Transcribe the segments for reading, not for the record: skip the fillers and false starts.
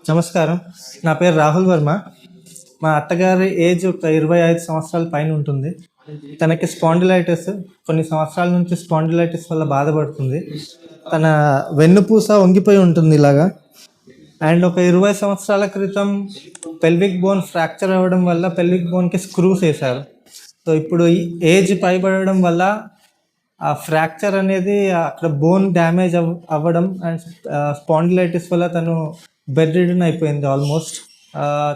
నమస్కారం. నా పేరు రాహుల్ వర్మ. మా అత్తగారి ఏజ్ ఒక 25 సంవత్సరాల పైన ఉంటుంది. తనకి స్పాండిలైటిస్, కొన్ని సంవత్సరాల నుంచి స్పాండిలైటిస్ వల్ల బాధపడుతుంది. తన వెన్నుపూస వంగిపోయి ఉంటుంది ఇలాగా. అండ్ ఒక 20 సంవత్సరాల క్రితం పెల్విక్ బోన్ ఫ్రాక్చర్ అవ్వడం వల్ల పెల్విక్ బోన్కి స్క్రూస్ వేశారు. సో ఇప్పుడు ఈ ఏజ్ పైబడడం వల్ల ఆ ఫ్రాక్చర్ అనేది అక్కడ బోన్ డ్యామేజ్ అవ్వడం అండ్ స్పాండిలైటిస్ వల్ల తను బెడ్ రిడన్ అయిపోయింది. ఆల్మోస్ట్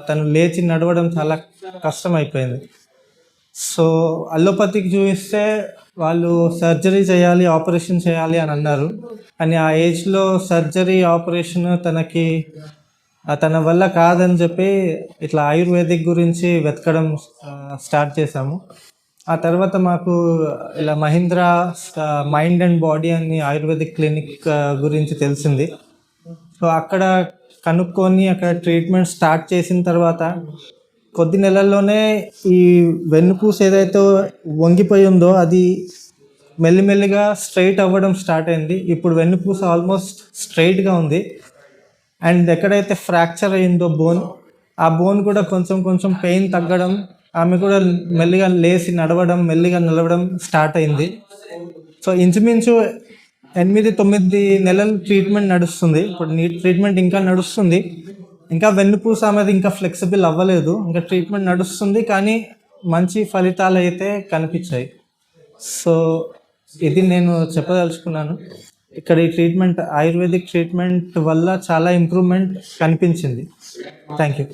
తను లేచి నడవడం చాలా కష్టం అయిపోయింది. సో అల్లోపతికి చూపిస్తే వాళ్ళు సర్జరీ చేయాలి, ఆపరేషన్ చేయాలి అని అన్నారు. కానీ ఆ ఏజ్లో సర్జరీ, ఆపరేషన్ తన వల్ల కాదని చెప్పి ఇట్లా ఆయుర్వేదిక్ గురించి వెతకడం స్టార్ట్ చేశాము. ఆ తర్వాత మాకు ఇలా మహీంద్రా మైండ్ అండ్ బాడీ అని ఆయుర్వేదిక్ క్లినిక్ గురించి తెలిసింది. సో అక్కడ కనుక్కొని అక్కడ ట్రీట్మెంట్ స్టార్ట్ చేసిన తర్వాత కొద్ది నెలల్లోనే ఈ వెన్నుపూస ఏదైతే వంగిపోయి ఉందో అది మెల్లిమెల్లిగా స్ట్రైట్ అవ్వడం స్టార్ట్ అయింది. ఇప్పుడు వెన్నుపూస ఆల్మోస్ట్ స్ట్రైట్గా ఉంది. అండ్ ఎక్కడైతే ఫ్రాక్చర్ అయిందో ఆ బోన్ కూడా కొంచెం కొంచెం పెయిన్ తగ్గడం, ఆమె కూడా మెల్లిగా లేచి నడవడం, మెల్లిగా నిలవడం స్టార్ట్ అయింది. సో ఇంచుమించు 8-9 నెలలు ట్రీట్మెంట్ నడుస్తుంది. ఇప్పుడు ట్రీట్మెంట్ ఇంకా నడుస్తుంది. ఇంకా వెన్నుపూస అనేది ఇంకా ఫ్లెక్సిబుల్ అవ్వలేదు. ఇంకా ట్రీట్మెంట్ నడుస్తుంది, కానీ మంచి ఫలితాలు అయితే కనిపించాయి. సో ఇది నేను చెప్పదలుచుకున్నాను. ఇక్కడ ఈ ట్రీట్మెంట్, ఆయుర్వేదిక్ ట్రీట్మెంట్ వల్ల చాలా ఇంప్రూవ్మెంట్ కనిపించింది. Thank you.